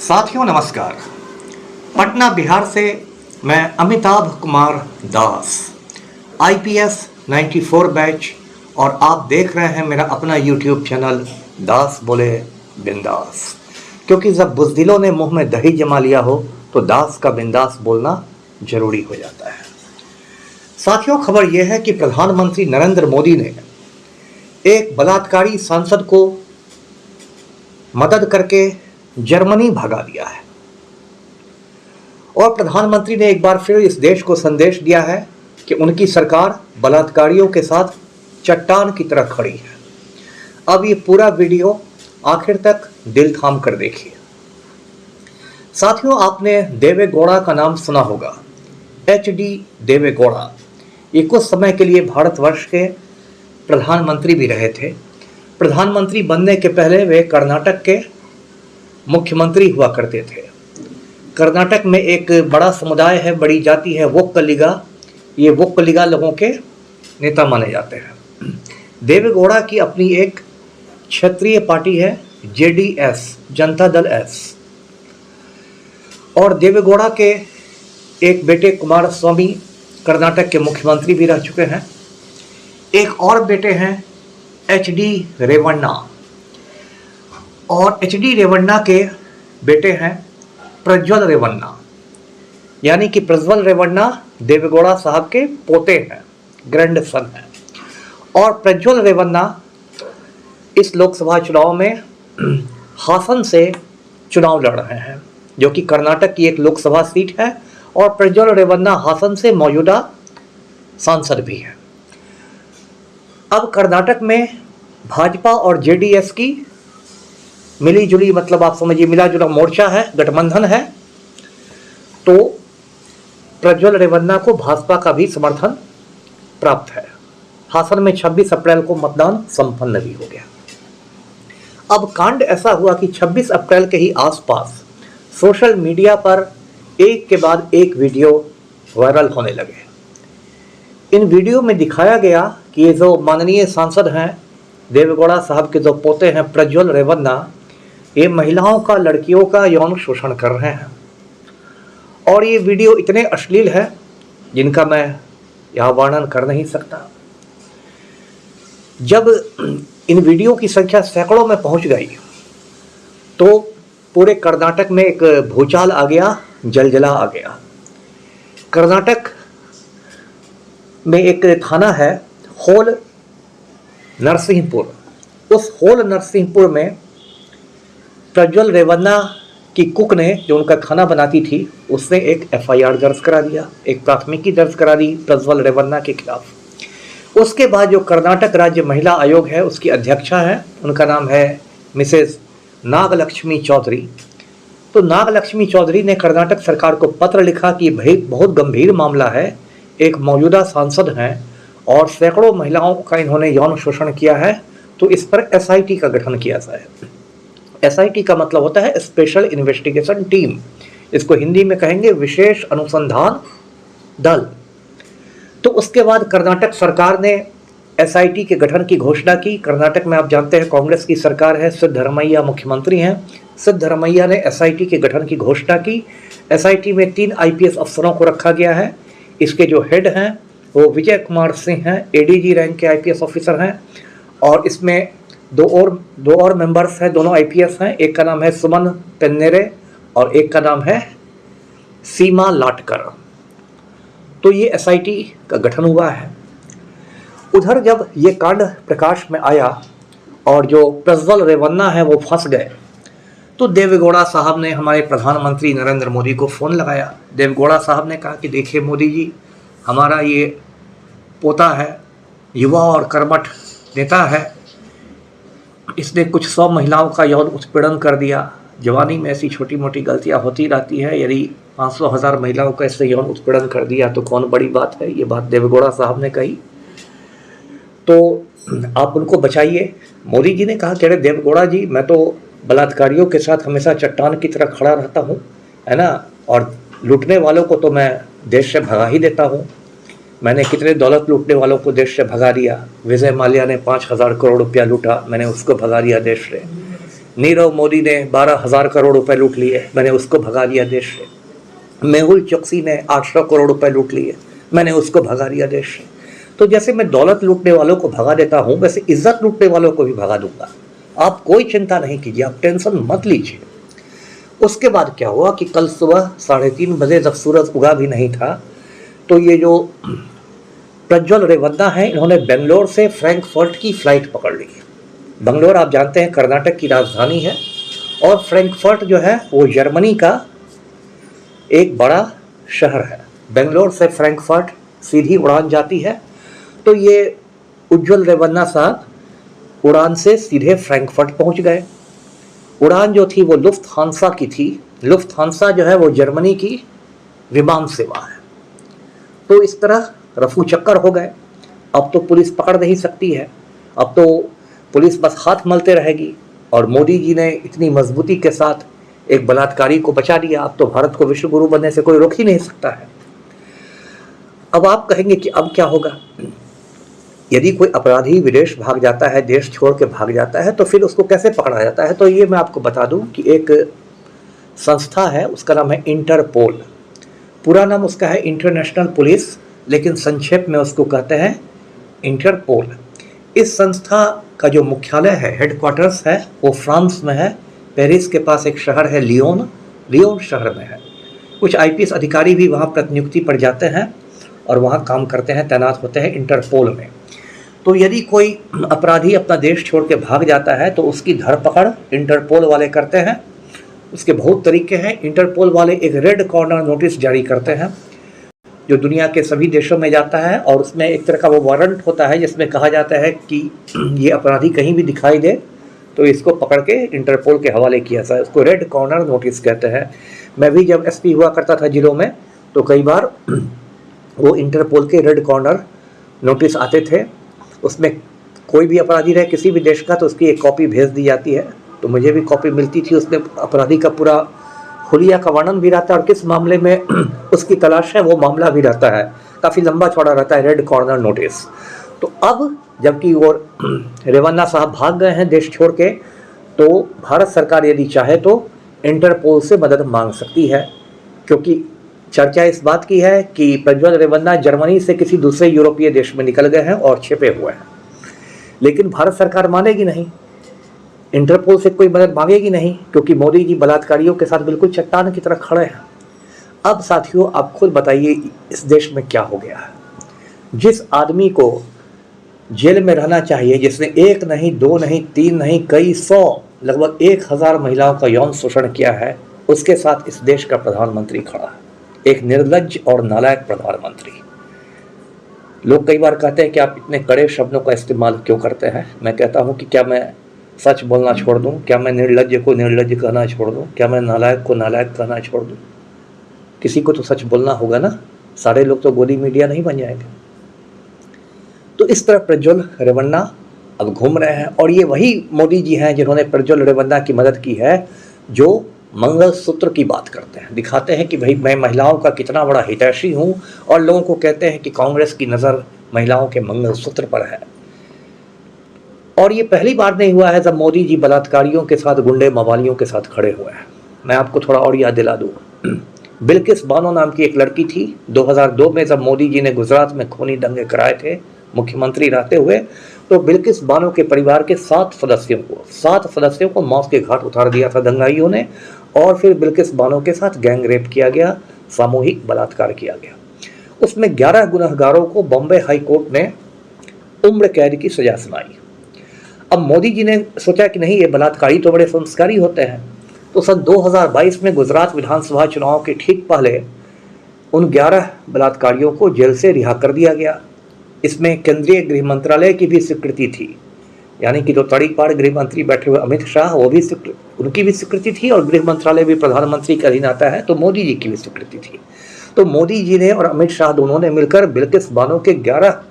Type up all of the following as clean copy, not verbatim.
साथियों नमस्कार। पटना बिहार से मैं अमिताभ कुमार दास, IPS 94 बैच, और आप देख रहे हैं मेरा अपना YouTube चैनल दास बोले बिंदास। क्योंकि जब बुज़दिलों ने मुंह में दही जमा लिया हो तो दास का बिंदास बोलना जरूरी हो जाता है। साथियों, खबर यह है कि प्रधानमंत्री नरेंद्र मोदी ने एक बलात्कारी सांसद को मदद करके जर्मनी भगा दिया है और प्रधानमंत्री ने एक बार फिर इस देश को संदेश दिया है कि उनकी सरकार बलात्कारियों के साथ चट्टान की तरह खड़ी है। अब ये पूरा वीडियो आखिर तक दिल थाम कर देखिए। साथियों, आपने देवे गौड़ा का नाम सुना होगा, HD देवे गौड़ा। ये कुछ समय के लिए भारतवर्ष के प्रधानमंत्री भी रहे थे। प्रधानमंत्री बनने के पहले वे कर्नाटक के मुख्यमंत्री हुआ करते थे। कर्नाटक में एक बड़ा समुदाय है, बड़ी जाति है, वोक्कलिगा। ये वोक्कलिगा लोगों के नेता माने जाते हैं। देवे गौड़ा की अपनी एक क्षेत्रीय पार्टी है, JDS, जनता दल S। और देवे गौड़ा के एक बेटे कुमार स्वामी कर्नाटक के मुख्यमंत्री भी रह चुके हैं। एक और बेटे हैं HD रेवन्ना, और HD रेवन्ना के बेटे हैं प्रज्वल रेवन्ना, यानी कि प्रज्वल रेवन्ना देवेगौड़ा साहब के पोते हैं, ग्रैंड सन हैं। और प्रज्वल रेवन्ना इस लोकसभा चुनाव में हासन से चुनाव लड़ रहे हैं, जो कि कर्नाटक की एक लोकसभा सीट है। और प्रज्वल रेवन्ना हासन से मौजूदा सांसद भी हैं। अब कर्नाटक में भाजपा और JDS की मिली जुली, मतलब आप समझिए मिला जुला मोर्चा है, गठबंधन है। तो प्रज्वल रेवन्ना को भाजपा का भी समर्थन प्राप्त है। हासन में 26 अप्रैल को मतदान संपन्न भी हो गया। अब कांड ऐसा हुआ कि 26 अप्रैल के ही आसपास सोशल मीडिया पर एक के बाद एक वीडियो वायरल होने लगे। इन वीडियो में दिखाया गया कि ये जो माननीय सांसद हैं, देवेगौड़ा साहब के जो पोते हैं प्रज्वल रेवन्ना, ये महिलाओं का, लड़कियों का यौन शोषण कर रहे हैं। और ये वीडियो इतने अश्लील है जिनका मैं यहाँ वर्णन कर नहीं सकता। जब इन वीडियो की संख्या सैकड़ों में पहुंच गई तो पूरे कर्नाटक में एक भूचाल आ गया, जलजला आ गया। कर्नाटक में एक थाना है होल नरसिंहपुर। उस होल नरसिंहपुर में प्रज्वल रेवन्ना की कुक ने, जो उनका खाना बनाती थी, उसने एक FIR दर्ज करा दिया, एक प्राथमिकी दर्ज करा दी प्रज्वल रेवन्ना के खिलाफ। उसके बाद जो कर्नाटक राज्य महिला आयोग है, उसकी अध्यक्षा है, उनका नाम है मिसेज नागलक्ष्मी चौधरी। तो नागलक्ष्मी चौधरी ने कर्नाटक सरकार को पत्र लिखा कि भाई बहुत गंभीर मामला है, एक मौजूदा सांसद हैं और सैकड़ों महिलाओं का इन्होंने यौन शोषण किया है, तो इस पर SIT का गठन किया जाए। SIT का मतलब होता है स्पेशल इन्वेस्टिगेशन टीम, इसको हिंदी में कहेंगे विशेष अनुसंधान दल। तो उसके बाद कर्नाटक सरकार ने SIT के गठन की घोषणा की। कर्नाटक में आप जानते हैं कांग्रेस की सरकार है, सिद्धरमैया मुख्यमंत्री हैं। सिद्धरमैया ने SIT के गठन की घोषणा की। SIT में 3 IPS अफसरों को रखा गया है। इसके जो हेड हैं वो विजय कुमार सिंह हैं, ADG रैंक के IPS ऑफिसर हैं। और इसमें दो और मेंबर्स हैं, दोनों IPS हैं। एक का नाम है सुमन पेन्नेरे और एक का नाम है सीमा लाटकर। तो ये SIT का गठन हुआ है। उधर जब ये कांड प्रकाश में आया और जो प्रज्वल रेवन्ना है वो फंस गए, तो देवेगौड़ा साहब ने हमारे प्रधानमंत्री नरेंद्र मोदी को फ़ोन लगाया। देवेगौड़ा साहब ने कहा कि देखिए मोदी जी, हमारा ये पोता है, युवा और कर्मठ नेता है, इसने कुछ 100 महिलाओं का यौन उत्पीड़न कर दिया। जवानी में ऐसी छोटी मोटी गलतियां होती रहती है, यदि 500,000 महिलाओं का इससे यौन उत्पीड़न कर दिया तो कौन बड़ी बात है। ये बात देवेगौड़ा साहब ने कही। तो आप उनको बचाइए। मोदी जी ने कहा कि अरे देवेगौड़ा जी, मैं तो बलात्कारियों के साथ हमेशा चट्टान की तरह खड़ा रहता हूँ, है ना, और लूटने वालों को तो मैं देश से भगा ही देता हूँ। मैंने कितने दौलत लूटने वालों को देश से भगा दिया। विजय माल्या ने 5,000 करोड़ रुपया लूटा, मैंने उसको भगा दिया देश से। नीरव मोदी ने 12,000 करोड़ रुपए लूट लिए, मैंने उसको भगा दिया देश से। मेहुल चोकसी ने 800 करोड़ रुपए लूट लिए, मैंने उसको भगा दिया देश से। तो जैसे मैं दौलत लूटने वालों को भगा देता हूं, वैसे इज्जत लूटने वालों को भी भगा दूंगा। आप कोई चिंता नहीं कीजिए, आप टेंशन मत लीजिए। उसके बाद क्या हुआ कि कल सुबह 3:30 बजे जब सूरज उगा भी नहीं था, तो ये जो प्रज्वल रेवन्ना है, इन्होंने बेंगलोर से फ्रैंकफर्ट की फ्लाइट पकड़ ली। बेंगलोर आप जानते हैं कर्नाटक की राजधानी है, और फ्रैंकफर्ट जो है वो जर्मनी का एक बड़ा शहर है। बेंगलोर से फ्रैंकफर्ट सीधी उड़ान जाती है। तो ये उज्ज्वल रेवन्ना साहब उड़ान से सीधे फ्रैंकफर्ट पहुंच गए। उड़ान जो थी वो लुफ्थहान्सा की थी। लुफ्थहान्सा जो है वो जर्मनी की विमान सेवा है। तो इस तरह रफू चक्कर हो गए। अब तो पुलिस पकड़ नहीं सकती है, अब तो पुलिस बस हाथ मलते रहेगी। और मोदी जी ने इतनी मजबूती के साथ एक बलात्कारी को बचा लिया। अब तो भारत को विश्व गुरु बनने से कोई रोक ही नहीं सकता है। अब आप कहेंगे कि अब क्या होगा? यदि कोई अपराधी विदेश भाग जाता है, देश छोड़ के भाग जाता है, तो फिर उसको कैसे पकड़ा जाता है? तो ये मैं आपको बता दूं कि एक संस्था है, उसका नाम है इंटरपोल। पूरा नाम उसका है इंटरनेशनल पुलिस, लेकिन संक्षेप में उसको कहते हैं इंटरपोल। इस संस्था का जो मुख्यालय है, हेडक्वार्टर्स है, वो फ्रांस में है। पेरिस के पास एक शहर है लियोन शहर में है। कुछ आईपीएस अधिकारी भी वहाँ प्रतिनियुक्ति पर जाते हैं और वहाँ काम करते हैं, तैनात होते हैं इंटरपोल में। तो यदि कोई अपराधी अपना देश छोड़ के भाग जाता है तो उसकी धरपकड़ इंटरपोल वाले करते हैं। उसके बहुत तरीके हैं। इंटरपोल वाले एक रेड कॉर्नर नोटिस जारी करते हैं जो दुनिया के सभी देशों में जाता है, और उसमें एक तरह का वो वारंट होता है जिसमें कहा जाता है कि ये अपराधी कहीं भी दिखाई दे तो इसको पकड़ के इंटरपोल के हवाले किया जाए। उसको रेड कॉर्नर नोटिस कहते हैं। मैं भी जब एसपी हुआ करता था जिलों में, तो कई बार वो इंटरपोल के रेड कॉर्नर नोटिस आते थे। उसमें कोई भी अपराधी रहे किसी भी देश का, तो उसकी एक कॉपी भेज दी जाती है। तो मुझे भी कॉपी मिलती थी। उसमें अपराधी का पूरा हुलिया का वर्णन भी रहता है और किस मामले में उसकी तलाश है वो मामला भी रहता है। काफ़ी लंबा चौड़ा रहता है रेड कॉर्नर नोटिस। तो अब जबकि वो रेवन्ना साहब भाग गए हैं देश छोड़ के, तो भारत सरकार यदि चाहे तो इंटरपोल से मदद मांग सकती है, क्योंकि चर्चा इस बात की है कि प्रज्वल रेवन्ना जर्मनी से किसी दूसरे यूरोपीय देश में निकल गए हैं और छिपे हुए हैं। लेकिन भारत सरकार मानेगी नहीं, इंटरपोल से कोई मदद मांगेगी नहीं, क्योंकि मोदी जी बलात्कारियों के साथ बिल्कुल चट्टान की तरह खड़े हैं। अब साथियों, आप खुद बताइए इस देश में क्या हो गया है? जिस आदमी को जेल में रहना चाहिए, जिसने 1 नहीं 2 नहीं 3 नहीं कई 100 लगभग 1000 महिलाओं का यौन शोषण किया है, उसके साथ इस देश का प्रधानमंत्री खड़ा है। एक निर्लज्ज और नालायक प्रधानमंत्री। लोग कई बार कहते हैं कि आप इतने कड़े शब्दों का इस्तेमाल क्यों करते हैं। मैं कहता हूं कि क्या मैं सच बोलना छोड़ दूं? क्या मैं निर्लज्ज को निर्लज्ज कहना छोड़ दूं? क्या मैं नालायक को नालायक कहना छोड़ दूं? किसी को तो सच बोलना होगा ना। सारे लोग तो गोदी मीडिया नहीं बन जाएंगे। तो इस तरह प्रज्वल रेवन्ना अब घूम रहे हैं, और ये वही मोदी जी हैं जिन्होंने प्रज्वल रेवन्ना की मदद की है, जो मंगलसूत्र की बात करते हैं, दिखाते हैं कि भाई मैं महिलाओं का कितना बड़ा हितैषी हूं, और लोगों को कहते हैं कि कांग्रेस की नज़र महिलाओं के मंगलसूत्र पर है। और ये पहली बार नहीं हुआ है जब मोदी जी बलात्कारियों के साथ, गुंडे मवालियों के साथ खड़े हुए हैं। मैं आपको थोड़ा और याद दिला दूँ। बिल्किस बानो नाम की एक लड़की थी। 2002 में जब मोदी जी ने गुजरात में खूनी दंगे कराए थे मुख्यमंत्री रहते हुए, तो बिल्किस बानो के परिवार के 7 सदस्यों को मौत के घाट उतार दिया था दंगाइयों ने, और फिर बिल्किस बानो के साथ गैंग रेप किया गया, सामूहिक बलात्कार किया गया। उसमें 11 गुनहगारों को बॉम्बे हाई कोर्ट ने उम्र कैद की सजा सुनाई। अब मोदी जी ने सोचा कि नहीं, ये बलात्कारी तो बड़े संस्कारी होते हैं, तो सन 2022 में गुजरात विधानसभा चुनाव के ठीक पहले उन 11 बलात्कारियों को जेल से रिहा कर दिया गया। इसमें केंद्रीय गृह मंत्रालय की भी स्वीकृति थी, यानी कि जो तड़ीपार गृह मंत्री बैठे हुए अमित शाह, वो भी उनकी भी स्वीकृति थी, और गृह मंत्रालय भी प्रधानमंत्री के अधीन आता है, तो मोदी जी की भी स्वीकृति थी। तो मोदी जी ने और अमित शाह दोनों ने मिलकर बिल्किस बानो के 11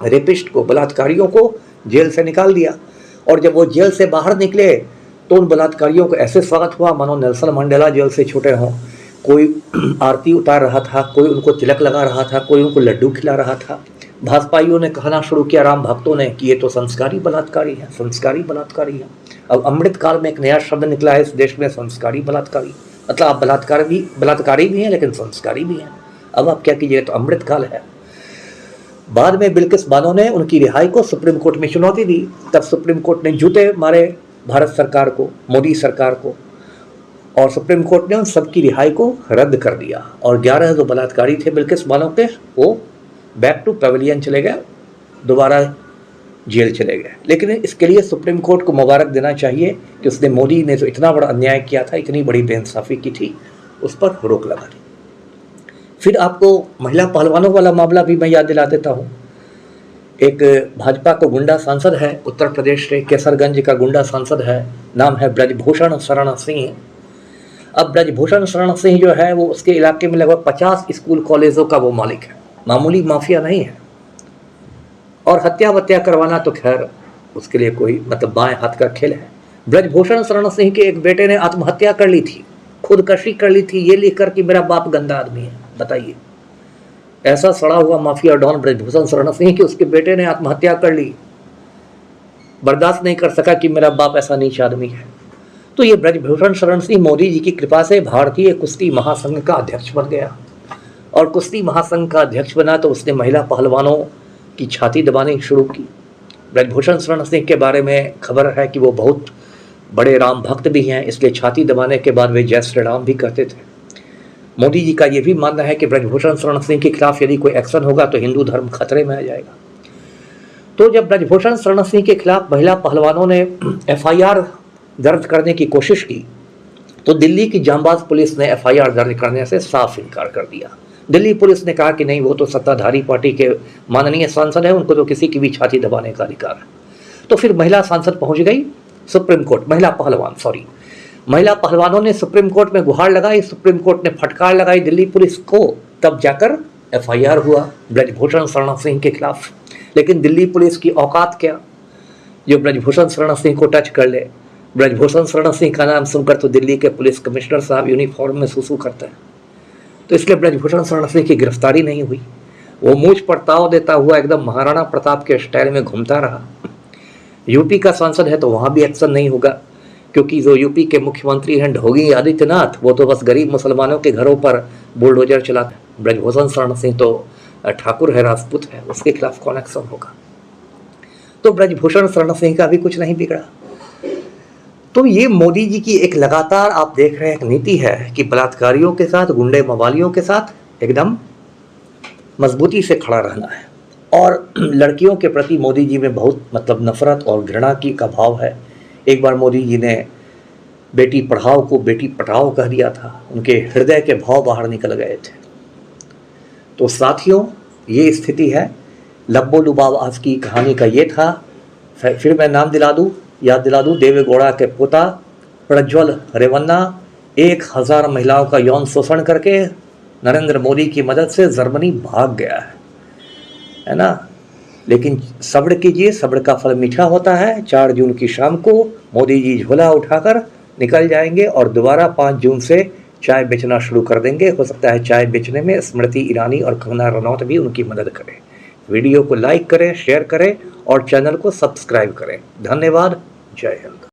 रेपिस्ट को, बलात्कारियों को जेल से निकाल दिया। और जब वो जेल से बाहर निकले तो उन बलात्कारियों को ऐसे स्वागत हुआ मानो नेल्सन मंडेला जेल से छूटे हों। कोई आरती उतार रहा था, कोई उनको तिलक लगा रहा था, कोई उनको लड्डू खिला रहा था। भाजपाइयों ने कहना शुरू किया, राम भक्तों ने, कि ये तो संस्कारी बलात्कारी है, संस्कारी बलात्कारी है। अब अमृत काल में एक नया शब्द निकला है इस देश में, संस्कारी बलात्कारी। मतलब आप बलात्कारी भी हैं लेकिन संस्कारी भी हैं। अब आप क्या कीजिए, तो अमृत काल है। बाद में बिल्किस बानो ने उनकी रिहाई को सुप्रीम कोर्ट में चुनौती दी, तब सुप्रीम कोर्ट ने जूते मारे भारत सरकार को, मोदी सरकार को, और सुप्रीम कोर्ट ने उन सबकी रिहाई को रद्द कर दिया और 11 जो बलात्कारी थे बिल्किस बानो के, वो बैक टू पेविलियन चले गए, दोबारा जेल चले गए। लेकिन इसके लिए सुप्रीम कोर्ट को मुबारक देना चाहिए कि उसने, मोदी ने जो इतना बड़ा अन्याय किया था, इतनी बड़ी बेइंसाफ़ी की थी, उस पर रोक लगा दी। फिर आपको महिला पहलवानों वाला मामला भी मैं याद दिला देता हूँ। एक भाजपा को गुंडा सांसद है, उत्तर प्रदेश से केसरगंज का गुंडा सांसद है, नाम है ब्रजभूषण शरण सिंह। अब ब्रजभूषण शरण सिंह जो है वो उसके इलाके में लगभग 50 स्कूल कॉलेजों का वो मालिक है, मामूली माफिया नहीं है। और हत्या वत्या करवाना तो खैर उसके लिए कोई मतलब बाएं हाथ का खेल है। ब्रजभूषण शरण सिंह के एक बेटे ने आत्महत्या कर ली थी, खुदकशी कर ली थी, ये लिखकर कि मेरा बाप गंदा आदमी है। बताइए, ऐसा सड़ा हुआ माफिया डॉन ब्रजभूषण शरण सिंह कि उसके बेटे ने आत्महत्या कर ली, बर्दाश्त नहीं कर सका कि मेरा बाप ऐसा नीच आदमी है। तो ये ब्रजभूषण शरण सिंह मोदी जी की कृपा से भारतीय कुश्ती महासंघ का अध्यक्ष बन गया, और कुश्ती महासंघ का अध्यक्ष बना तो उसने महिला पहलवानों की छाती दबानी शुरू की। ब्रजभूषण शरण सिंह के बारे में खबर है कि वो बहुत बड़े राम भक्त भी हैं, इसलिए छाती दबाने के बाद वे जय श्री राम भी कहते थे। मोदी जी का ये भी मानना है कि ब्रजभूषण शरण सिंह के खिलाफ यदि कोई एक्शन होगा तो हिंदू धर्म खतरे में आ जाएगा। तो जब ब्रजभूषण शरण सिंह के खिलाफ महिला पहलवानों ने FIR दर्ज करने की कोशिश की तो दिल्ली की जांबाज पुलिस ने FIR दर्ज करने से साफ इनकार कर दिया। दिल्ली पुलिस ने कहा कि नहीं, वो तो सत्ताधारी पार्टी के माननीय सांसद है, उनको तो किसी की भी छाती दबाने का अधिकार है। तो फिर महिला सांसद पहुंच गई सुप्रीम कोर्ट, महिला पहलवानों ने सुप्रीम कोर्ट में गुहार लगाई, सुप्रीम कोर्ट ने फटकार लगाई दिल्ली पुलिस को, तब जाकर FIR हुआ ब्रजभूषण शरण सिंह के खिलाफ। लेकिन दिल्ली पुलिस की औकात क्या, जो ब्रजभूषण शरण सिंह को टच कर ले। ब्रजभूषण शरण सिंह का नाम सुनकर तो दिल्ली के पुलिस कमिश्नर साहब यूनिफॉर्म में सुसु करते हैं, तो इसलिए ब्रजभूषण शरण सिंह की गिरफ्तारी नहीं हुई। वो मूंछ पर ताव देता हुआ एकदम महाराणा प्रताप के स्टाइल में घूमता रहा। यूपी का सांसद है तो वहाँ भी एक्शन नहीं होगा, क्योंकि जो यूपी के मुख्यमंत्री हैं योगी आदित्यनाथ, वो तो बस गरीब मुसलमानों के घरों पर बुलडोजर चलाते हैं। ब्रजभूषण शरण सिंह तो ठाकुर है, राजपूत है, उसके खिलाफ कौन एक्शन होगा। तो ब्रजभूषण शरण सिंह का भी कुछ नहीं बिगड़ा। तो ये मोदी जी की एक लगातार आप देख रहे हैं एक नीति है कि बलात्कारियों के साथ, गुंडे मवालियों के साथ एकदम मजबूती से खड़ा रहना है। और लड़कियों के प्रति मोदी जी में बहुत मतलब नफरत और घृणा की का भाव है। एक बार मोदी जी ने बेटी पढ़ाओ को बेटी पटाओ कह दिया था, उनके हृदय के भाव बाहर निकल गए थे। तो साथियों, ये स्थिति है। लब्बो लुबाब आज की कहानी का ये था। फिर मैं नाम याद दिला दूँ, देवेगौड़ा के पोता प्रज्वल रेवन्ना 1000 महिलाओं का यौन शोषण करके नरेंद्र मोदी की मदद से जर्मनी भाग गया है ना। लेकिन सब्र कीजिए, सब्र का फल मीठा होता है। 4 जून की शाम को मोदी जी झोला उठाकर निकल जाएंगे और दोबारा 5 जून से चाय बेचना शुरू कर देंगे। हो सकता है चाय बेचने में स्मृति ईरानी और कंगना रनौत भी उनकी मदद करें। वीडियो को लाइक करें, शेयर करें और चैनल को सब्सक्राइब करें। धन्यवाद। जय हिंद।